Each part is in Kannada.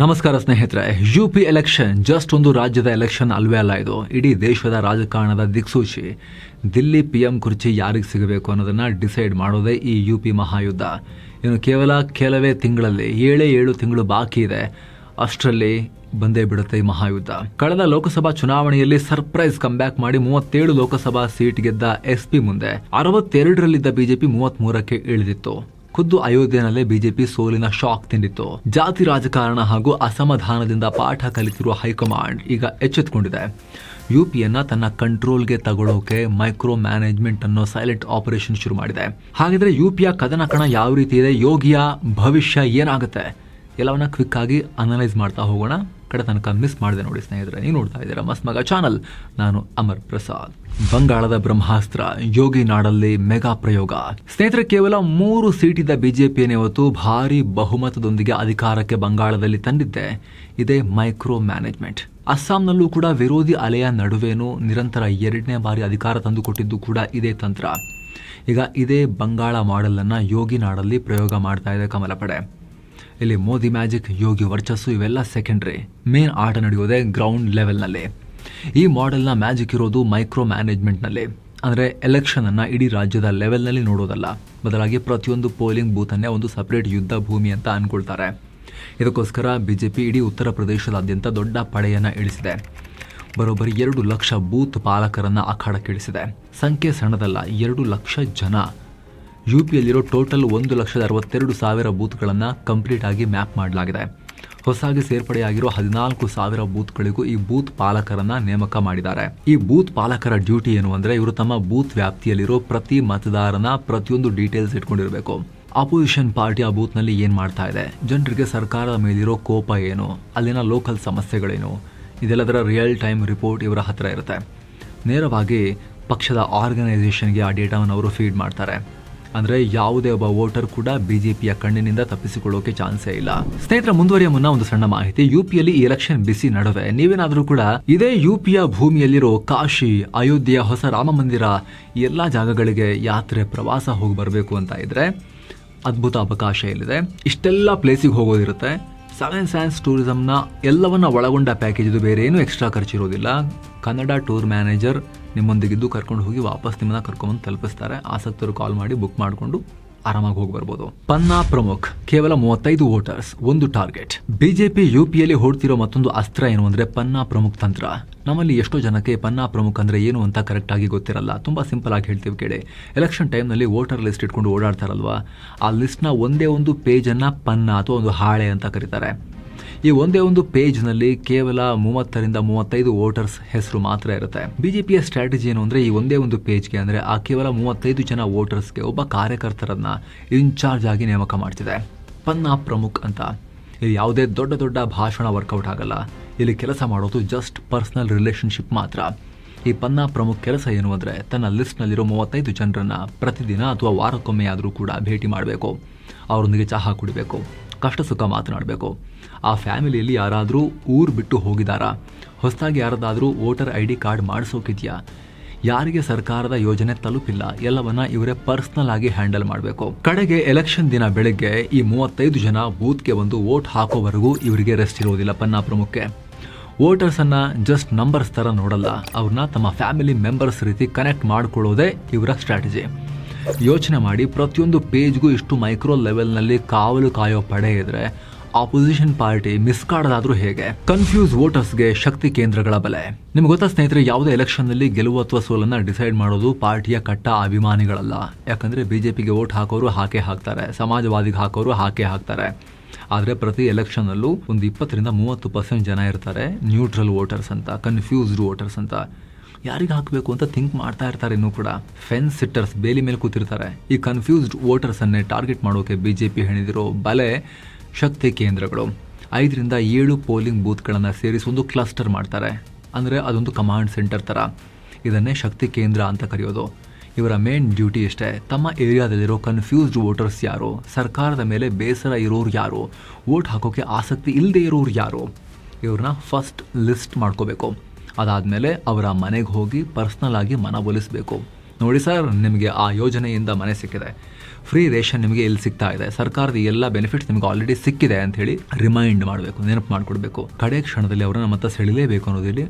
ನಮಸ್ಕಾರ ಸ್ನೇಹಿತರೆ. ಯುಪಿ ಎಲೆಕ್ಷನ್ ಜಸ್ಟ್ ಒಂದು ರಾಜ್ಯದ ಎಲೆಕ್ಷನ್ ಅಲ್ವೇ ಅಲ್ಲ, ಇದು ಇಡೀ ದೇಶದ ರಾಜಕಾರಣದ ದಿಕ್ಸೂಚಿ. ದಿಲ್ಲಿ ಪಿಎಂ ಕುರ್ಚಿ ಯಾರಿಗೆ ಸಿಗಬೇಕು ಅನ್ನೋದನ್ನ ಡಿಸೈಡ್ ಮಾಡೋದೇ ಈ ಯುಪಿ ಮಹಾಯುದ್ಧ. ಇನ್ನು ಕೇವಲ ಕೆಲವೇ ತಿಂಗಳಲ್ಲಿ 7 ತಿಂಗಳು ಬಾಕಿ ಇದೆ, ಅಷ್ಟರಲ್ಲಿ ಬಂದೇ ಬಿಡುತ್ತೆ ಈ ಮಹಾಯುದ್ಧ. ಕಳೆದ ಲೋಕಸಭಾ ಚುನಾವಣೆಯಲ್ಲಿ ಸರ್ಪ್ರೈಸ್ ಕಂಬ್ಯಾಕ್ ಮಾಡಿ 37 ಲೋಕಸಭಾ ಸೀಟ್ ಗೆದ್ದ ಎಸ್ಪಿ ಮುಂದೆ 62ರಲ್ಲಿದ್ದ ಬಿಜೆಪಿ 33ಕ್ಕೆ ಇಳಿದಿತ್ತು. ಖುದ್ದು ಅಯೋಧ್ಯೆಯಲ್ಲೇ ಬಿಜೆಪಿ ಸೋಲಿನ ಶಾಕ್ ತಿಂದಿತ್ತು. ಜಾತಿ ರಾಜಕಾರಣ ಹಾಗೂ ಅಸಮಾಧಾನದಿಂದ ಪಾಠ ಕಲಿತಿರುವ ಹೈಕಮಾಂಡ್ ಈಗ ಎಚ್ಚೆತ್ತುಕೊಂಡಿದೆ. ಯುಪಿಯನ್ನ ತನ್ನ ಕಂಟ್ರೋಲ್ಗೆ ತಗೊಳ್ಳೋಕೆ ಮೈಕ್ರೋ ಮ್ಯಾನೇಜ್ಮೆಂಟ್ ಅನ್ನೋ ಸೈಲೆಂಟ್ ಆಪರೇಷನ್ ಶುರು ಮಾಡಿದೆ. ಹಾಗಿದ್ರೆ ಯುಪಿಯ ಕದನ ಕಣ ಯಾವ ರೀತಿ ಇದೆ, ಯೋಗಿಯ ಭವಿಷ್ಯ ಏನಾಗುತ್ತೆ, ಎಲ್ಲವನ್ನ ಕ್ವಿಕ್ ಆಗಿ ಅನಲೈಸ್ ಮಾಡ್ತಾ ಹೋಗೋಣ. ಕಡೆ ತನಕ ಮಿಸ್ ಮಾಡಿದೆ ನೋಡಿ ಸ್ನೇಹಿತರೆ. ನೀವು ನೋಡ್ತಾ ಇದ್ದೀರಾ ಮಸ್ತ್ ಮಗ ಚಾನಲ್. ನಾನು ಅಮರ್ ಪ್ರಸಾದ್. ಬಂಗಾಳದ ಬ್ರಹ್ಮಾಸ್ತ್ರ, ಯೋಗಿ ನಾಡಲ್ಲಿ ಮೆಗಾ ಪ್ರಯೋಗ. ಸ್ನೇಹಿತರೆ, ಕೇವಲ 3 ಸೀಟಿದ್ದ ಬಿಜೆಪಿಯನ್ನು ಇವತ್ತು ಭಾರಿ ಬಹುಮತದೊಂದಿಗೆ ಅಧಿಕಾರಕ್ಕೆ ಬಂಗಾಳದಲ್ಲಿ ತಂದಿದ್ದೆ ಇದೇ ಮೈಕ್ರೋ ಮ್ಯಾನೇಜ್ಮೆಂಟ್. ಅಸ್ಸಾಂನಲ್ಲೂ ಕೂಡ ವಿರೋಧಿ ಅಲೆಯ ನಡುವೆನೂ ನಿರಂತರ 2ನೇ ಬಾರಿ ಅಧಿಕಾರ ತಂದುಕೊಟ್ಟಿದ್ದು ಕೂಡ ಇದೇ ತಂತ್ರ. ಈಗ ಇದೇ ಬಂಗಾಳ ಮಾಡೆಲ್ ಅನ್ನ ಯೋಗಿ ನಾಡಲ್ಲಿ ಪ್ರಯೋಗ ಮಾಡ್ತಾ ಇದೆ ಕಮಲ ಪಡೆ. ಇಲ್ಲಿ ಮೋದಿ ಮ್ಯಾಜಿಕ್, ಯೋಗಿ ವರ್ಚಸ್ಸು ಇವೆಲ್ಲ ಸೆಕೆಂಡ್ರಿ. ಮೇನ್ ಆಟ ನಡೆಯೋದೇ ಗ್ರೌಂಡ್ ಲೆವೆಲ್ನಲ್ಲಿ. ಈ ಮಾಡೆಲ್ನ ಮ್ಯಾಜಿಕ್ ಇರೋದು ಮೈಕ್ರೋ ಮ್ಯಾನೇಜ್ಮೆಂಟ್ನಲ್ಲಿ. ಅಂದರೆ ಎಲೆಕ್ಷನನ್ನು ಇಡೀ ರಾಜ್ಯದ ಲೆವೆಲ್ನಲ್ಲಿ ನೋಡೋದಲ್ಲ, ಬದಲಾಗಿ ಪ್ರತಿಯೊಂದು ಪೋಲಿಂಗ್ ಬೂತನ್ನೇ ಒಂದು ಸಪರೇಟ್ ಯುದ್ಧ ಭೂಮಿ ಅಂತ ಅನ್ಕೊಳ್ತಾರೆ. ಇದಕ್ಕೋಸ್ಕರ ಬಿಜೆಪಿ ಇಡೀ ಉತ್ತರ ಪ್ರದೇಶದಾದ್ಯಂತ ದೊಡ್ಡ ಪಡೆಯನ್ನು ಇಳಿಸಿದೆ. ಬರೋಬ್ಬರಿ 2 ಲಕ್ಷ ಬೂತ್ ಪಾಲಕರನ್ನು ಅಖಾಡಕ್ಕಿಳಿಸಿದೆ. ಸಂಖ್ಯೆ ಸಣ್ಣದಲ್ಲ, 2 ಲಕ್ಷ ಜನ. ಯುಪಿಯಲ್ಲಿರೋ ಟೋಟಲ್ 1,62,000 ಬೂತ್ಗಳನ್ನು ಕಂಪ್ಲೀಟ್ ಆಗಿ ಮ್ಯಾಪ್ ಮಾಡಲಾಗಿದೆ. ಹೊಸದಾಗಿ ಸೇರ್ಪಡೆಯಾಗಿರೋ 14,000 ಬೂತ್ಗಳಿಗೂ ಈ ಬೂತ್ ಪಾಲಕರನ್ನ ನೇಮಕ ಮಾಡಿದ್ದಾರೆ. ಈ ಬೂತ್ ಪಾಲಕರ ಡ್ಯೂಟಿ ಏನು ಅಂದ್ರೆ, ಇವರು ತಮ್ಮ ಬೂತ್ ವ್ಯಾಪ್ತಿಯಲ್ಲಿರೋ ಪ್ರತಿ ಮತದಾರನ ಪ್ರತಿಯೊಂದು ಡೀಟೇಲ್ಸ್ ಇಟ್ಕೊಂಡಿರಬೇಕು. ಅಪೋಸಿಷನ್ ಪಾರ್ಟಿ ಆ ಬೂತ್ನಲ್ಲಿ ಏನ್ ಮಾಡ್ತಾ ಇದೆ, ಜನರಿಗೆ ಸರ್ಕಾರದ ಮೇಲಿರೋ ಕೋಪ ಏನು, ಅಲ್ಲಿನ ಲೋಕಲ್ ಸಮಸ್ಯೆಗಳೇನು, ಇದೆಲ್ಲದರ ರಿಯಲ್ ಟೈಮ್ ರಿಪೋರ್ಟ್ ಇವರ ಹತ್ರ ಇರುತ್ತೆ. ನೇರವಾಗಿ ಪಕ್ಷದ ಆರ್ಗನೈಸೇಷನ್ಗೆ ಆ ಡೇಟಾವನ್ನು ಅವರು ಫೀಡ್ ಮಾಡ್ತಾರೆ. ಅಂದ್ರೆ ಯಾವುದೇ ಒಬ್ಬ ವೋಟರ್ ಕೂಡ ಬಿಜೆಪಿಯ ಕಣ್ಣಿನಿಂದ ತಪ್ಪಿಸಿಕೊಳ್ಳೋಕೆ ಚಾನ್ಸೇ ಇಲ್ಲ. ಸ್ನೇಹಿತರ, ಮುಂದುವರಿಯ ಮುನ್ನ ಒಂದು ಸಣ್ಣ ಮಾಹಿತಿ. ಯುಪಿಯಲ್ಲಿ ಈ ಎಲೆಕ್ಷನ್ ಬಿಸಿ ನಡುವೆ ನೀವೇನಾದ್ರೂ ಕೂಡ ಇದೇ ಯುಪಿಯ ಭೂಮಿಯಲ್ಲಿರೋ ಕಾಶಿ, ಅಯೋಧ್ಯೆಯ ಹೊಸ ರಾಮ ಮಂದಿರ, ಎಲ್ಲಾ ಜಾಗಗಳಿಗೆ ಯಾತ್ರೆ ಪ್ರವಾಸ ಹೋಗಿ ಬರಬೇಕು ಅಂತ ಇದ್ರೆ ಅದ್ಭುತ ಅವಕಾಶ ಇಲ್ಲಿದೆ. ಇಷ್ಟೆಲ್ಲ ಪ್ಲೇಸಿಗೆ ಹೋಗೋದಿರುತ್ತೆ. 7 ಸೈನ್ಸ್ ಟೂರಿಸಂನ ಎಲ್ಲವನ್ನ ಒಳಗೊಂಡ ಪ್ಯಾಕೇಜ್ ಇದು. ಬೇರೆ ಏನು ಎಕ್ಸ್ಟ್ರಾ ಖರ್ಚಿರೋದಿಲ್ಲ. ಕನ್ನಡ ಟೂರ್ ಮ್ಯಾನೇಜರ್ ನಿಮ್ಮೊಂದಿಗಿದ್ದು ಕರ್ಕೊಂಡು ಹೋಗಿ ವಾಪಸ್ ನಿಮ್ಮನ್ನ ಕರ್ಕೊಂಡ್ಬಂದು ತಲುಪಿಸ್ತಾರೆ. ಆಸಕ್ತರು ಕಾಲ್ ಮಾಡಿ ಬುಕ್ ಮಾಡಿಕೊಂಡು ಆರಾಮಾಗಿ ಹೋಗಿ ಬರ್ಬೋದು. ಪನ್ನಾ ಪ್ರಮುಖ್, ಕೇವಲ 35 ವೋಟರ್ಸ್, ಒಂದು ಟಾರ್ಗೆಟ್. ಬಿಜೆಪಿ ಯುಪಿಯಲ್ಲಿ ಹೊಡ್ತಿರೋ ಮತ್ತೊಂದು ಅಸ್ತ್ರ ಏನು ಅಂದ್ರೆ ಪನ್ನಾ ಪ್ರಮುಖ್ ತಂತ್ರ. ನಮ್ಮಲ್ಲಿ ಎಷ್ಟೋ ಜನಕ್ಕೆ ಪನ್ನಾ ಪ್ರಮುಖ್ ಅಂದ್ರೆ ಏನು ಅಂತ ಕರೆಕ್ಟ್ ಆಗಿ ಗೊತ್ತಿರಲ್ಲ. ತುಂಬಾ ಸಿಂಪಲ್ ಆಗಿ ಹೇಳ್ತೀವಿ ಕೇಳಿ. ಎಲೆಕ್ಷನ್ ಟೈಮ್ನಲ್ಲಿ ವೋಟರ್ ಲಿಸ್ಟ್ ಇಟ್ಕೊಂಡು ಓಡಾಡ್ತಾರಲ್ವಾ, ಆ ಲಿಸ್ಟ್ನ ಒಂದೇ ಒಂದು ಪೇಜ್ ಅನ್ನ ಪನ್ನಾ ಅಥವಾ ಒಂದು ಹಾಳೆ ಅಂತ ಕರೀತಾರೆ. ಈ ಒಂದೇ ಒಂದು ಪೇಜ್ನಲ್ಲಿ ಕೇವಲ 30ರಿಂದ 35 ವೋಟರ್ಸ್ ಹೆಸರು ಮಾತ್ರ ಇರುತ್ತೆ. ಬಿಜೆಪಿಯ ಸ್ಟ್ರಾಟಜಿ ಏನು ಅಂದ್ರೆ, ಈ ಒಂದೇ ಒಂದು ಪೇಜ್ಗೆ ಅಂದ್ರೆ ಆ ಕೇವಲ 35 ಜನ ವೋಟರ್ಸ್ಗೆ ಒಬ್ಬ ಕಾರ್ಯಕರ್ತರನ್ನ ಇನ್ಚಾರ್ಜ್ ಆಗಿ ನೇಮಕ ಮಾಡ್ತಿದೆ. ಪನ್ನಾ ಪ್ರಮುಖ್ ಅಂತ. ಇಲ್ಲಿ ಯಾವುದೇ ದೊಡ್ಡ ದೊಡ್ಡ ಭಾಷಣ ವರ್ಕೌಟ್ ಆಗಲ್ಲ. ಇಲ್ಲಿ ಕೆಲಸ ಮಾಡೋದು ಜಸ್ಟ್ ಪರ್ಸನಲ್ ರಿಲೇಶನ್ಶಿಪ್ ಮಾತ್ರ. ಈ ಪನ್ನಾ ಪ್ರಮುಖ್ ಕೆಲಸ ಏನು ಅಂದ್ರೆ, ತನ್ನ ಲಿಸ್ಟ್ನಲ್ಲಿರೋ 35 ಜನರನ್ನ ಪ್ರತಿದಿನ ಅಥವಾ ವಾರಕ್ಕೊಮ್ಮೆ ಆದರೂ ಕೂಡ ಭೇಟಿ ಮಾಡಬೇಕು. ಅವರೊಂದಿಗೆ ಚಹಾ ಕುಡಿಬೇಕು, ಕಷ್ಟ ಸುಖ ಮಾತನಾಡಬೇಕು. ಆ ಫ್ಯಾಮಿಲಿಯಲ್ಲಿ ಯಾರಾದರೂ ಊರು ಬಿಟ್ಟು ಹೋಗಿದಾರಾ, ಹೊಸದಾಗಿ ಯಾರದಾದರೂ ವೋಟರ್ ID ಕಾರ್ಡ್ ಮಾಡಿಸೋಕಿದ್ಯಾ, ಯಾರಿಗೆ ಸರ್ಕಾರದ ಯೋಜನೆ ತಲುಪಿಲ್ಲ, ಎಲ್ಲವನ್ನ ಇವರೇ ಪರ್ಸನಲ್ ಆಗಿ ಹ್ಯಾಂಡಲ್ ಮಾಡಬೇಕು. ಕಡೆಗೆ ಎಲೆಕ್ಷನ್ ದಿನ ಬೆಳಗ್ಗೆ ಈ 35 ಜನ ಬೂತ್ಗೆ ಬಂದು ವೋಟ್ ಹಾಕೋವರೆಗೂ ಇವರಿಗೆ ರೆಸ್ಟ್ ಇರೋದಿಲ್ಲ. ಪನ್ನಾ ಪ್ರಮುಖಕ್ಕೆ ವೋಟರ್ಸ್ ಅನ್ನ ಜಸ್ಟ್ ನಂಬರ್ಸ್ ತರ ನೋಡಲ್ಲ, ಅವ್ರನ್ನ ತಮ್ಮ ಫ್ಯಾಮಿಲಿ ಮೆಂಬರ್ಸ್ ರೀತಿ ಕನೆಕ್ಟ್ ಮಾಡ್ಕೊಳ್ಳೋದೇ ಇವರ ಸ್ಟ್ರಾಟಜಿ. ಯೋಚನೆ ಮಾಡಿ, ಪ್ರತಿಯೊಂದು ಪೇಜ್ಗೂ ಇಷ್ಟು ಮೈಕ್ರೋ ಲೆವೆಲ್ನಲ್ಲಿ ಕಾವಲು ಕಾಯೋ ಪಡೆ ಇದ್ರೆ ಆಪೋಸಿಷನ್ ಪಾರ್ಟಿ ಮಿಸ್ ಕಾಡೋದಾದ್ರೂ ಹೇಗೆ? ಕನ್ಫ್ಯೂಸ್ ವೋಟರ್ಸ್ಗೆ ಶಕ್ತಿ ಕೇಂದ್ರಗಳ ಬಲೆ. ನಿಮ್ಗೆ ಗೊತ್ತಾ ಸ್ನೇಹಿತರೆ, ಯಾವುದೇ ಎಲೆಕ್ಷನ್ ನಲ್ಲಿ ಗೆಲುವು ಅಥವಾ ಸೋಲನ್ನ ಡಿಸೈಡ್ ಮಾಡೋದು ಪಾರ್ಟಿಯ ಕಟ್ಟ ಅಭಿಮಾನಿಗಳಲ್ಲ. ಯಾಕಂದ್ರೆ ಬಿಜೆಪಿಗೆ ವೋಟ್ ಹಾಕೋರು ಹಾಕೇ ಹಾಕ್ತಾರೆ, ಸಮಾಜವಾದಿಗೆ ಹಾಕೋರು ಹಾಕೇ ಹಾಕ್ತಾರೆ. ಆದರೆ ಪ್ರತಿ ಎಲೆಕ್ಷನ್ನಲ್ಲೂ ಒಂದು 20ರಿಂದ 30% ಜನ ಇರ್ತಾರೆ ನ್ಯೂಟ್ರಲ್ ವೋಟರ್ಸ್ ಅಂತ, ಕನ್ಫ್ಯೂಸ್ಡ್ ವೋಟರ್ಸ್ ಅಂತ. ಯಾರಿಗೆ ಹಾಕಬೇಕು ಅಂತ ಥಿಂಕ್ ಮಾಡ್ತಾ ಇರ್ತಾರೆ. ಇನ್ನೂ ಕೂಡ ಫೆನ್ಸ್ ಸಿಟ್ಟರ್ಸ್ ಬೇಲಿ ಮೇಲೆ ಕೂತಿರ್ತಾರೆ. ಈ ಕನ್ಫ್ಯೂಸ್ಡ್ ವೋಟರ್ಸ್ ಅನ್ನೇ ಟಾರ್ಗೆಟ್ ಮಾಡೋಕೆ ಬಿಜೆಪಿ ಹೆಣಿದಿರೋ ಬಲೆ ಶಕ್ತಿ ಕೇಂದ್ರಗಳು. 5ರಿಂದ 7 ಪೋಲಿಂಗ್ ಬೂತ್ಗಳನ್ನು ಸೇರಿಸಿ ಒಂದು ಕ್ಲಸ್ಟರ್ ಮಾಡ್ತಾರೆ. ಅಂದರೆ ಅದೊಂದು ಕಮಾಂಡ್ ಸೆಂಟರ್ ಥರ. ಇದನ್ನೇ ಶಕ್ತಿ ಕೇಂದ್ರ ಅಂತ ಕರೆಯೋದು. ಇವರ ಮೇನ್ ಡ್ಯೂಟಿ ಇಷ್ಟೇ, ತಮ್ಮ ಏರಿಯಾದಲ್ಲಿರೋ ಕನ್ಫ್ಯೂಸ್ಡ್ ವೋಟರ್ಸ್ ಯಾರು, ಸರ್ಕಾರದ ಮೇಲೆ ಬೇಸರ ಇರೋರು ಯಾರು, ವೋಟ್ ಹಾಕೋಕೆ ಆಸಕ್ತಿ ಇಲ್ಲದೆ ಇರೋರು ಯಾರು, ಇವ್ರನ್ನ ಫಸ್ಟ್ ಲಿಸ್ಟ್ ಮಾಡ್ಕೋಬೇಕು. ಅದಾದಮೇಲೆ ಅವರ ಮನೆಗೆ ಹೋಗಿ ಪರ್ಸ್ನಲ್ ಆಗಿ ಮನವೊಲಿಸಬೇಕು. ನೋಡಿ ಸರ್, ನಿಮಗೆ ಆ ಯೋಜನೆಯಿಂದ ಮನೆ ಸಿಕ್ಕಿದೆ, ಫ್ರೀ ರೇಷನ್ ನಿಮಗೆ ಇಲ್ಲಿ ಸಿಗ್ತಾ ಇದೆ, ಸರ್ಕಾರದ ಎಲ್ಲ ಬೆನಿಫಿಟ್ಸ್ ನಿಮಗೆ ಆಲ್ರೆಡಿ ಸಿಕ್ಕಿದೆ ಅಂತ ಹೇಳಿ ರಿಮೈಂಡ್ ಮಾಡಬೇಕು, ನೆನಪು ಮಾಡಿಕೊಡ್ಬೇಕು. ಕಡೆ ಕ್ಷಣದಲ್ಲಿ ಅವರನ್ನ ಮತ್ತೆ ಸೆಳಿಲೇಬೇಕು ಅನ್ನೋದಿಲ್ಲಿ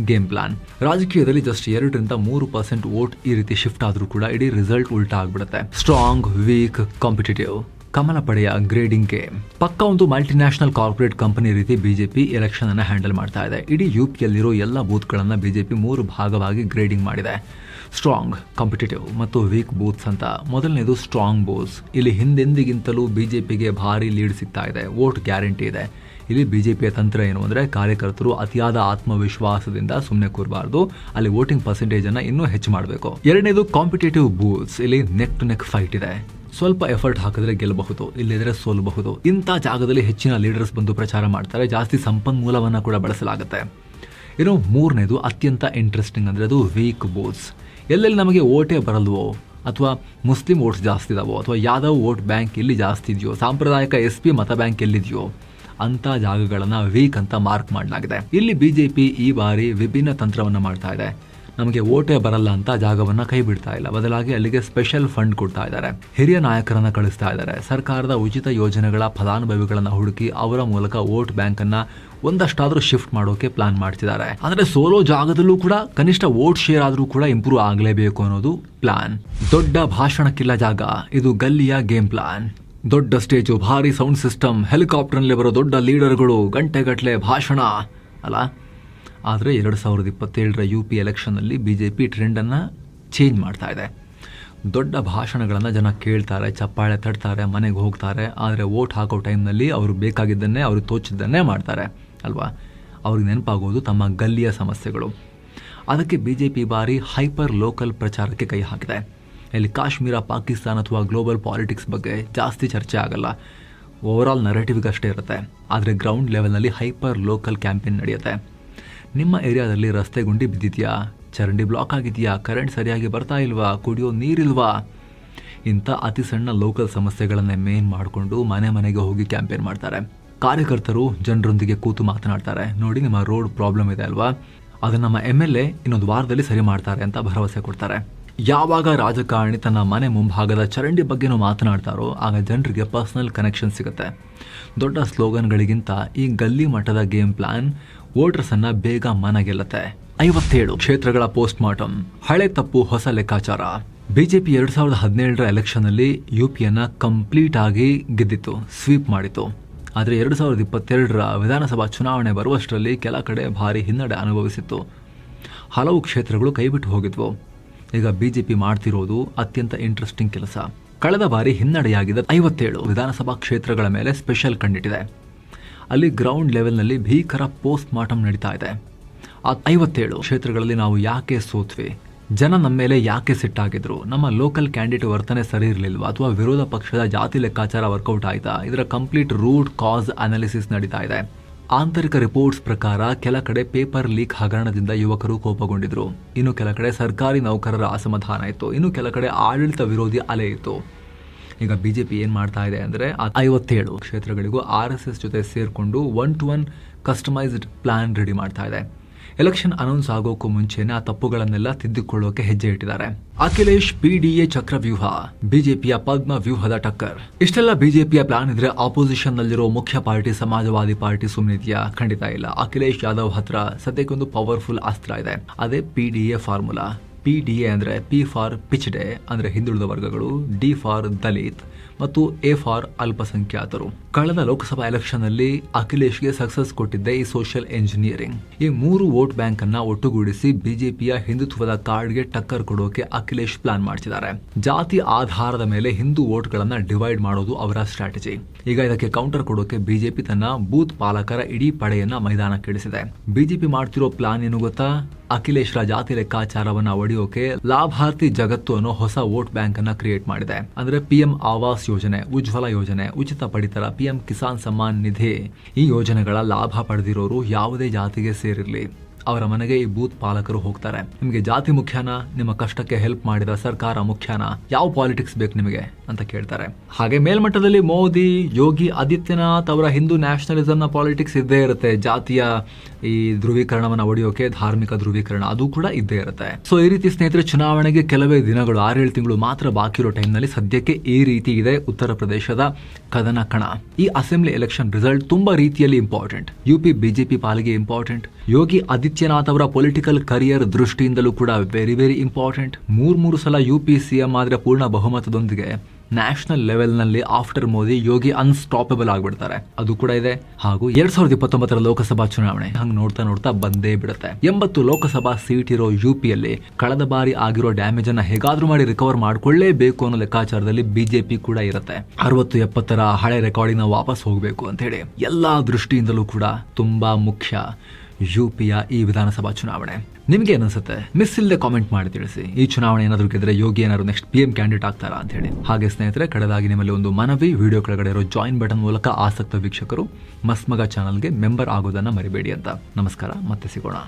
ಗೇಮ್ ಪ್ಲಾನ್. ರಾಜಕೀಯದಲ್ಲಿ ಜಸ್ಟ್ 2-3% ವೋಟ್ ಈ ರೀತಿ ಶಿಫ್ಟ್ ಆದ್ರೂ ಕೂಡ ಇಡೀ ರಿಸಲ್ಟ್ ಉಲ್ಟಾ ಆಗ್ಬಿಡುತ್ತೆ. ಸ್ಟ್ರಾಂಗ್, ವೀಕ್, ಕಾಂಪಿಟೇಟಿವ್, ಕಮಲ ಪಡೆಯ ಗ್ರೇಡಿಂಗ್ ಗೇಮ್. ಪಕ್ಕ ಒಂದು ಮಲ್ಟಿನ್ಯಾಷನಲ್ ಕಾರ್ಪೊರೇಟ್ ಕಂಪನಿ ರೀತಿ ಬಿಜೆಪಿ ಎಲೆಕ್ಷನ್ ಅನ್ನ ಹ್ಯಾಂಡಲ್ ಮಾಡ್ತಾ ಇದೆ. ಇಡೀ ಯುಪಿಯಲ್ಲಿರೋ ಎಲ್ಲ ಬೂತ್ ಗಳನ್ನ ಬಿಜೆಪಿ 3 ಭಾಗವಾಗಿ ಗ್ರೇಡಿಂಗ್ ಮಾಡಿದೆ. ಸ್ಟ್ರಾಂಗ್, ಕಾಂಪಿಟೇಟಿವ್ ಮತ್ತು ವೀಕ್ ಬೂತ್ಸ್ ಅಂತ. ಮೊದಲನೇದು ಸ್ಟ್ರಾಂಗ್ ಬೂತ್ಸ್. ಇಲ್ಲಿ ಹಿಂದೆಂದಿಗಿಂತಲೂ ಬಿಜೆಪಿಗೆ ಭಾರಿ ಲೀಡ್ ಸಿಗ್ತಾ ಇದೆ, ವೋಟ್ ಗ್ಯಾರಂಟಿ ಇದೆ. ಇಲ್ಲಿ ಬಿಜೆಪಿಯ ತಂತ್ರ ಏನು ಅಂದರೆ ಕಾರ್ಯಕರ್ತರು ಅತಿಯಾದ ಆತ್ಮವಿಶ್ವಾಸದಿಂದ ಸುಮ್ಮನೆ ಕೂರಬಾರ್ದು, ಅಲ್ಲಿ ವೋಟಿಂಗ್ ಪರ್ಸೆಂಟೇಜ್ ಅನ್ನ ಇನ್ನೂ ಹೆಚ್ಚು ಮಾಡಬೇಕು. ಎರಡನೇದು ಕಾಂಪಿಟೇಟಿವ್ ಬೂತ್ಸ್. ಇಲ್ಲಿ ನೆಕ್ ಟು ನೆಕ್ ಫೈಟ್ ಇದೆ, ಸ್ವಲ್ಪ ಎಫರ್ಟ್ ಹಾಕಿದ್ರೆ ಗೆಲ್ಲಬಹುದು, ಇಲ್ಲಿದ್ರೆ ಸೋಲಬಹುದು. ಇಂಥ ಜಾಗದಲ್ಲಿ ಹೆಚ್ಚಿನ ಲೀಡರ್ಸ್ ಬಂದು ಪ್ರಚಾರ ಮಾಡ್ತಾರೆ, ಜಾಸ್ತಿ ಸಂಪನ್ಮೂಲವನ್ನು ಕೂಡ ಬಳಸಲಾಗುತ್ತೆ. ಇನ್ನು ಮೂರನೇದು ಅತ್ಯಂತ ಇಂಟ್ರೆಸ್ಟಿಂಗ್ ಅಂದರೆ ಅದು ವೀಕ್ ಬೂತ್ಸ್. ಎಲ್ಲೆಲ್ಲಿ ನಮಗೆ ಓಟೇ ಬರಲ್ವೋ, ಅಥವಾ ಮುಸ್ಲಿಂ ವೋಟ್ಸ್ ಜಾಸ್ತಿ ಇದಾವೋ, ಅಥವಾ ಯಾದವ್ ವೋಟ್ ಬ್ಯಾಂಕ್ ಎಲ್ಲಿ ಜಾಸ್ತಿ ಇದೆಯೋ, ಸಾಂಪ್ರದಾಯಿಕ SP ಮತ ಬ್ಯಾಂಕ್ ಎಲ್ಲಿದೆಯೋ ಅಂತ ಜಾಗಗಳನ್ನು ವೀಕ್ ಅಂತ ಮಾರ್ಕ್ ಮಾಡಲಾಗಿದೆ. ಇಲ್ಲಿ ಬಿಜೆಪಿ ಈ ಬಾರಿ ವಿಭಿನ್ನ ತಂತ್ರವನ್ನು ಮಾಡ್ತಾ ಇದೆ. ನಮಗೆ ಓಟೇ ಬರಲ್ಲ ಅಂತ ಜಾಗವನ್ನ ಕೈ ಬಿಡ್ತಾ ಇಲ್ಲ, ಬದಲಾಗಿ ಅಲ್ಲಿಗೆ ಸ್ಪೆಷಲ್ ಫಂಡ್ ಕೊಡ್ತಾ ಇದ್ದಾರೆ, ಹಿರಿಯ ನಾಯಕರನ್ನ ಕಳಿಸ್ತಾ ಇದ್ದಾರೆ, ಸರ್ಕಾರದ ಉಚಿತ ಯೋಜನೆಗಳ ಫಲಾನುಭವಿಗಳನ್ನ ಹುಡುಕಿ ಅವರ ಮೂಲಕ ವೋಟ್ ಬ್ಯಾಂಕ್ ಅನ್ನ ಒಂದಷ್ಟಾದ್ರೂ ಶಿಫ್ಟ್ ಮಾಡೋಕೆ ಪ್ಲಾನ್ ಮಾಡ್ತಿದ್ದಾರೆ. ಅಂದ್ರೆ ಸೋಲೋ ಜಾಗದಲ್ಲೂ ಕೂಡ ಕನಿಷ್ಠ ವೋಟ್ ಶೇರ್ ಆದ್ರೂ ಕೂಡ ಇಂಪ್ರೂವ್ ಆಗಲೇಬೇಕು ಅನ್ನೋದು ಪ್ಲಾನ್. ದೊಡ್ಡ ಭಾಷಣಕ್ಕಿಲ್ಲ ಜಾಗ, ಇದು ಗಲ್ಲಿಯ ಗೇಮ್ ಪ್ಲಾನ್. ದೊಡ್ಡ ಸ್ಟೇಜು, ಭಾರಿ ಸೌಂಡ್ ಸಿಸ್ಟಮ್, ಹೆಲಿಕಾಪ್ಟರ್ನಲ್ಲಿ ಬರೋ ದೊಡ್ಡ ಲೀಡರ್ಗಳು, ಗಂಟೆಗಟ್ಟಲೆ ಭಾಷಣ ಅಲ್ಲ. ಆದರೆ 2027 UP ಎಲೆಕ್ಷನ್ನಲ್ಲಿ ಬಿಜೆಪಿ ಟ್ರೆಂಡನ್ನು ಚೇಂಜ್ ಮಾಡ್ತಾ ಇದೆ. ದೊಡ್ಡ ಭಾಷಣಗಳನ್ನು ಜನ ಕೇಳ್ತಾರೆ, ಚಪ್ಪಾಳೆ ತಡ್ತಾರೆ, ಮನೆಗೆ ಹೋಗ್ತಾರೆ. ಆದರೆ ವೋಟ್ ಹಾಕೋ ಟೈಮ್ನಲ್ಲಿ ಅವರು ಬೇಕಾಗಿದ್ದನ್ನೇ, ಅವರು ತೋಚಿದ್ದನ್ನೇ ಮಾಡ್ತಾರೆ ಅಲ್ವಾ. ಅವ್ರಿಗೆ ನೆನಪಾಗೋದು ತಮ್ಮ ಗಲ್ಲಿಯ ಸಮಸ್ಯೆಗಳು. ಅದಕ್ಕೆ ಬಿಜೆಪಿ ಬಾರಿ ಹೈಪರ್ ಲೋಕಲ್ ಪ್ರಚಾರಕ್ಕೆ ಕೈ ಹಾಕಿದೆ. ಇಲ್ಲಿ ಕಾಶ್ಮೀರ, ಪಾಕಿಸ್ತಾನ ಅಥವಾ ಗ್ಲೋಬಲ್ ಪಾಲಿಟಿಕ್ಸ್ ಬಗ್ಗೆ ಜಾಸ್ತಿ ಚರ್ಚೆ ಆಗಲ್ಲ, ಓವರಾಲ್ ನರೇಟಿವ್ಗೆ ಅಷ್ಟೇ ಇರುತ್ತೆ. ಆದರೆ ಗ್ರೌಂಡ್ ಲೆವೆಲ್ನಲ್ಲಿ ಹೈಪರ್ ಲೋಕಲ್ ಕ್ಯಾಂಪೇನ್ ನಡೆಯುತ್ತೆ. ನಿಮ್ಮ ಏರಿಯಾದಲ್ಲಿ ರಸ್ತೆ ಗುಂಡಿ ಬಿದ್ದಿದೆಯಾ, ಚರಂಡಿ ಬ್ಲಾಕ್ ಆಗಿದೆಯಾ, ಕರೆಂಟ್ ಸರಿಯಾಗಿ ಬರ್ತಾ ಇಲ್ವಾ, ಕುಡಿಯೋ ನೀರಿಲ್ವಾ, ಇಂಥ ಅತಿ ಸಣ್ಣ ಲೋಕಲ್ ಸಮಸ್ಯೆಗಳನ್ನೇ ಮೇನ್ ಮಾಡಿಕೊಂಡು ಮನೆ ಮನೆಗೆ ಹೋಗಿ ಕ್ಯಾಂಪೇನ್ ಮಾಡ್ತಾರೆ. ಕಾರ್ಯಕರ್ತರು ಜನರೊಂದಿಗೆ ಕೂತು ಮಾತನಾಡ್ತಾರೆ. ನೋಡಿ, ನಿಮ್ಮ ರೋಡ್ ಪ್ರಾಬ್ಲಮ್ ಇದೆ ಅಲ್ವಾ, ಅದನ್ನು ನಮ್ಮ MLA ಇನ್ನೊಂದು ವಾರದಲ್ಲಿ ಸರಿ ಮಾಡ್ತಾರೆ ಅಂತ ಭರವಸೆ ಕೊಡ್ತಾರೆ. ಯಾವಾಗ ರಾಜಕಾರಣಿ ತನ್ನ ಮನೆ ಮುಂಭಾಗದ ಚರಂಡಿ ಬಗ್ಗೆನೂ ಮಾತನಾಡ್ತಾರೋ ಆಗ ಜನರಿಗೆ ಪರ್ಸನಲ್ ಕನೆಕ್ಷನ್ ಸಿಗುತ್ತೆ. ದೊಡ್ಡ ಸ್ಲೋಗನ್ಗಳಿಗಿಂತ ಈ ಗಲ್ಲಿ ಮಟ್ಟದ ಗೇಮ್ ಪ್ಲಾನ್ ವೋಟರ್ಸ್ ಅನ್ನ ಬೇಗ ಮನ ಗೆಲ್ಲುತ್ತೆ. 57 ಕ್ಷೇತ್ರಗಳ ಪೋಸ್ಟ್ ಮಾರ್ಟಮ್, ಹಳೆ ತಪ್ಪು ಹೊಸ ಲೆಕ್ಕಾಚಾರ. ಬಿಜೆಪಿ 2017 ಎಲೆಕ್ಷನ್ ಅಲ್ಲಿ UPಯನ್ನ ಕಂಪ್ಲೀಟ್ ಆಗಿ ಗೆದ್ದಿತ್ತು, ಸ್ವೀಪ್ ಮಾಡಿತ್ತು. ಆದರೆ 2022 ವಿಧಾನಸಭಾ ಚುನಾವಣೆ ಬರುವಷ್ಟರಲ್ಲಿ ಕೆಲ ಕಡೆ ಭಾರಿ ಹಿನ್ನಡೆ ಅನುಭವಿಸಿತ್ತು. ಹಲವು ಕ್ಷೇತ್ರಗಳು ಕೈಬಿಟ್ಟು ಹೋಗಿದ್ವು. ಈಗ ಬಿಜೆಪಿ ಮಾಡ್ತಿರೋದು ಅತ್ಯಂತ ಇಂಟ್ರೆಸ್ಟಿಂಗ್ ಕೆಲಸ. ಕಳೆದ ಬಾರಿ ಹಿನ್ನಡೆಯಾಗಿದ್ದ 57 ವಿಧಾನಸಭಾ ಕ್ಷೇತ್ರಗಳ ಮೇಲೆ ಸ್ಪೆಷಲ್ ಕಂಡಿಟ್ಟಿದೆ. ಅಲ್ಲಿ ಗ್ರೌಂಡ್ ಲೆವೆಲ್ನಲ್ಲಿ ಭೀಕರ ಪೋಸ್ಟ್ ಮಾರ್ಟಮ್ ನಡೀತಾ ಇದೆ. ಆ 57 ಕ್ಷೇತ್ರಗಳಲ್ಲಿ ನಾವು ಯಾಕೆ ಸೋತ್ವಿ, ಜನ ನಮ್ಮ ಮೇಲೆ ಯಾಕೆ ಸಿಟ್ಟಾಗಿದ್ರು, ನಮ್ಮ ಲೋಕಲ್ ಕ್ಯಾಂಡಿಡೇಟ್ ವರ್ತನೆ ಸರಿ ಇರಲಿಲ್ವಾ, ಅಥವಾ ವಿರೋಧ ಪಕ್ಷದ ಜಾತಿ ಲೆಕ್ಕಾಚಾರ ವರ್ಕೌಟ್ ಆಯ್ತಾ, ಇದರ ಕಂಪ್ಲೀಟ್ ರೂಟ್ ಕಾಸ್ ಅನಾಲಿಸಿಸ್ ನಡೀತಾ ಇದೆ. ಆಂತರಿಕ ರಿಪೋರ್ಟ್ಸ್ ಪ್ರಕಾರ ಕೆಲ ಕಡೆ ಪೇಪರ್ ಲೀಕ್ ಹಗರಣದಿಂದ ಯುವಕರು ಕೋಪಗೊಂಡಿದ್ರು, ಇನ್ನು ಕೆಲ ಕಡೆ ಸರ್ಕಾರಿ ನೌಕರರ ಅಸಮಾಧಾನ ಇತ್ತು, ಇನ್ನು ಕೆಲ ಕಡೆ ಆಡಳಿತ ವಿರೋಧಿ ಅಲೆ ಇತ್ತು. ಈಗ ಬಿಜೆಪಿ ಏನ್ ಮಾಡ್ತಾ ಇದೆ ಅಂದ್ರೆ 57 ಕ್ಷೇತ್ರಗಳಿಗೂ RSS ಜೊತೆ ಸೇರ್ಕೊಂಡು 1-to-1 ಕಸ್ಟಮೈಸ್ಡ್ ಪ್ಲಾನ್ ರೆಡಿ ಮಾಡ್ತಾ ಇದೆ. ಎಲೆಕ್ಷನ್ ಅನೌನ್ಸ್ ಆಗೋಕ್ಕೂ ಮುಂಚೆನೆ ಆ ತಪ್ಪುಗಳನ್ನೆಲ್ಲ ತಿದ್ದುಕೊಳ್ಳೋಕೆ ಹೆಜ್ಜೆ ಇಟ್ಟಿದ್ದಾರೆ. ಅಖಿಲೇಶ್ PDA ಚಕ್ರವ್ಯೂಹ, ಬಿಜೆಪಿಯ ಪದ್ಮ ವ್ಯೂಹದ ಟಕ್ಕರ್. ಇಷ್ಟೆಲ್ಲ ಬಿಜೆಪಿಯ ಪ್ಲಾನ್ ಇದ್ರೆ ಆಪೋಸಿಷನ್ ನಲ್ಲಿರೋ ಮುಖ್ಯ ಪಾರ್ಟಿ ಸಮಾಜವಾದಿ ಪಾರ್ಟಿ ಸುಮ್ಮನಿದೆಯಾ? ಖಂಡಿತ ಇಲ್ಲ. ಅಖಿಲೇಶ್ ಯಾದವ್ ಹತ್ರ ಸದ್ಯಕ್ಕೊಂದು ಪವರ್ಫುಲ್ ಅಸ್ತ್ರ ಇದೆ, ಅದೇ PDA ಫಾರ್ಮುಲಾ. PDA ಅಂದ್ರೆ P ಫಾರ್ ಪಿಚ್ ಡೇ ಅಂದ್ರೆ ಹಿಂದುಳಿದ ವರ್ಗಗಳು, D ಫಾರ್ ದಲಿತ್ ಮತ್ತು A ಫಾರ್ ಅಲ್ಪಸಂಖ್ಯಾತರು. ಕಳೆದ ಲೋಕಸಭಾ ಎಲೆಕ್ಷನ್ ಅಲ್ಲಿ ಅಖಿಲೇಶ್ಗೆ ಸಕ್ಸಸ್ ಕೊಟ್ಟಿದ್ದೆ ಈ ಸೋಷಿಯಲ್ ಎಂಜಿನಿಯರಿಂಗ್. ಈ 3 ವೋಟ್ ಬ್ಯಾಂಕ್ ಅನ್ನ ಒಟ್ಟುಗೂಡಿಸಿ ಬಿಜೆಪಿಯ ಹಿಂದುತ್ವದ ಕಾರ್ಡ್ಗೆ ಟಕ್ಕರ್ ಕೊಡೋಕೆ ಅಖಿಲೇಶ್ ಪ್ಲಾನ್ ಮಾಡ್ತಿದ್ದಾರೆ. ಜಾತಿ ಆಧಾರದ ಮೇಲೆ ಹಿಂದೂ ವೋಟ್ ಗಳನ್ನ ಡಿವೈಡ್ ಮಾಡೋದು ಅವರ ಸ್ಟ್ರಾಟಜಿ. ಈಗ ಇದಕ್ಕೆ ಕೌಂಟರ್ ಕೊಡೋಕೆ ಬಿಜೆಪಿ ತನ್ನ ಬೂತ್ ಪಾಲಕರ ಇಡೀ ಪಡೆಯನ್ನ ಮೈದಾನಕ್ಕಿಳಿಸಿದೆ. ಬಿಜೆಪಿ ಮಾಡ್ತಿರೋ ಪ್ಲಾನ್ ಏನು ಗೊತ್ತಾ? ಅಖಿಲೇಶ್ರ ಜಾತಿ ಲೆಕ್ಕಾಚಾರವನ್ನ ಒಡೆಯೋಕೆ ಲಾಭಾರ್ಥಿ ಜಗತ್ತು ಅನ್ನೋ ಹೊಸ ವೋಟ್ ಬ್ಯಾಂಕ್ ಅನ್ನ ಕ್ರಿಯೇಟ್ ಮಾಡಿದೆ. ಅಂದ್ರೆ PM ಆವಾಸ್ ಯೋಜನೆ, ಉಜ್ವಲ ಯೋಜನೆ, ಉಚಿತ ಪಡಿತರ, PM ಕಿಸಾನ್ ಸಮ್ಮಾನ್ ನಿಧಿ, ಈ ಯೋಜನೆಗಳ ಲಾಭ ಪಡೆದಿರೋರು ಯಾವುದೇ ಜಾತಿಗೆ ಸೇರಿರ್ಲಿ ಅವರ ಮನೆಗೆ ಈ ಬೂತ್ ಪಾಲಕರು ಹೋಗ್ತಾರೆ. ನಿಮಗೆ ಜಾತಿ ಮುಖ್ಯನಾ, ನಿಮ್ಮ ಕಷ್ಟಕ್ಕೆ ಹೆಲ್ಪ್ ಮಾಡಿದ ಸರ್ಕಾರ ಮುಖ್ಯನಾ, ಯಾವ ಪಾಲಿಟಿಕ್ಸ್ ಬೇಕು ನಿಮಗೆ ಅಂತ ಕೇಳ್ತಾರೆ. ಹಾಗೆ ಮೇಲ್ಮಟ್ಟದಲ್ಲಿ ಮೋದಿ, ಯೋಗಿ ಆದಿತ್ಯನಾಥ್ ಅವರ ಹಿಂದೂ ನ್ಯಾಷನಲಿಸಂ ನ ಪಾಲಿಟಿಕ್ಸ್ ಇದ್ದೇ ಇರುತ್ತೆ. ಜಾತಿಯ ಈ ಧ್ರುವೀಕರಣವನ್ನ ಒಡೆಯೋಕೆ ಧಾರ್ಮಿಕ ಧ್ರುವೀಕರಣ ಅದು ಕೂಡ ಇದ್ದೇ ಇರುತ್ತೆ. ಸೊ ಈ ರೀತಿ ಸ್ನೇಹಿತರೆ, ಚುನಾವಣೆಗೆ ಕೆಲವೇ ದಿನಗಳು, 6-7 ತಿಂಗಳು ಮಾತ್ರ ಬಾಕಿ ಇರೋ ಟೈಮ್ ನಲ್ಲಿ ಸದ್ಯಕ್ಕೆ ಈ ರೀತಿ ಇದೆ ಉತ್ತರ ಪ್ರದೇಶದ ಕದನ ಕಣ. ಈ ಅಸೆಂಬ್ಲಿ ಎಲೆಕ್ಷನ್ ರಿಸಲ್ಟ್ ತುಂಬಾ ರೀತಿಯಲ್ಲಿ ಇಂಪಾರ್ಟೆಂಟ್. ಯುಪಿ ಬಿಜೆಪಿ ಪಾಲಿಗೆ ಇಂಪಾರ್ಟೆಂಟ್, ಯೋಗಿ ಆದಿತ್ಯನಾಥ್ ಅವರ ಪೊಲಿಟಿಕಲ್ ಕರಿಯರ್ ದೃಷ್ಟಿಯಿಂದಲೂ ಕೂಡ ವೆರಿ ವೆರಿ ಇಂಪಾರ್ಟೆಂಟ್. 3 ಸಲ ಯುಪಿ ಸಿಎಂ ಆದ್ರೆ ಪೂರ್ಣ ಬಹುಮತದೊಂದಿಗೆ ನ್ಯಾಷನಲ್ ಲೆವೆಲ್ ನಲ್ಲಿ ಆಫ್ಟರ್ ಮೋದಿ ಯೋಗಿ ಅನ್ಸ್ಟಾಪಬಲ್ ಆಗ್ಬಿಡ್ತಾರೆ, ಅದು ಕೂಡ ಇದೆ. ಹಾಗೂ 2029 ಲೋಕಸಭಾ ಚುನಾವಣೆ ಹಂಗ್ ನೋಡ್ತಾ ಬಂದೇ ಬಿಡುತ್ತೆ. 80 ಲೋಕಸಭಾ ಸೀಟ್ ಇರೋ ಯುಪಿಯಲ್ಲಿ ಕಳೆದ ಬಾರಿ ಆಗಿರೋ ಡ್ಯಾಮೇಜ್ ಅನ್ನ ಹೇಗಾದ್ರೂ ಮಾಡಿ ರಿಕವರ್ ಮಾಡ್ಕೊಳ್ಳೇಬೇಕು ಅನ್ನೋ ಲೆಕ್ಕಾಚಾರದಲ್ಲಿ ಬಿಜೆಪಿ ಕೂಡ ಇರುತ್ತೆ. 60-70 ಹಳೆ ರೆಕಾರ್ಡಿಂಗ್ ವಾಪಸ್ ಹೋಗ್ಬೇಕು ಅಂತ ಹೇಳಿ ಎಲ್ಲಾ ದೃಷ್ಟಿಯಿಂದಲೂ ಕೂಡ ತುಂಬಾ ಮುಖ್ಯ ಯುಪಿಯ ಈ ವಿಧಾನಸಭಾ ಚುನಾವಣೆ. ನಿಮ್ಗೆ ಏನನ್ಸುತ್ತೆ? ಮಿಸ್ ಇಲ್ಲದೆ ಕಾಮೆಂಟ್ ಮಾಡಿ ತಿಳಿಸಿ. ಈ ಚುನಾವಣೆ ಏನಾದರೂ ಗೆದ್ರೆ ಯೋಗಿ ಏನಾದ್ರು ನೆಕ್ಸ್ಟ್ PM ಕ್ಯಾಂಡಿಡೇಟ್ ಆಗ್ತಾರಾ ಅಂತ ಹೇಳಿ. ಹಾಗೆ ಸ್ನೇಹಿತರೆ, ಕಡೆದಾಗಿ ನಿಮ್ಮಲ್ಲಿ ಒಂದು ಮನವಿ, ವಿಡಿಯೋ ಕೆಳಗಡೆ ಇರೋ ಜಾಯಿನ್ ಬಟನ್ ಮೂಲಕ ಆಸಕ್ತ ವೀಕ್ಷಕರು ಮಸ್ಮಗ ಚಾನಲ್ಗೆ ಮೆಂಬರ್ ಆಗೋದನ್ನ ಮರಿಬೇಡಿ ಅಂತ. ನಮಸ್ಕಾರ, ಮತ್ತೆ ಸಿಗೋಣ.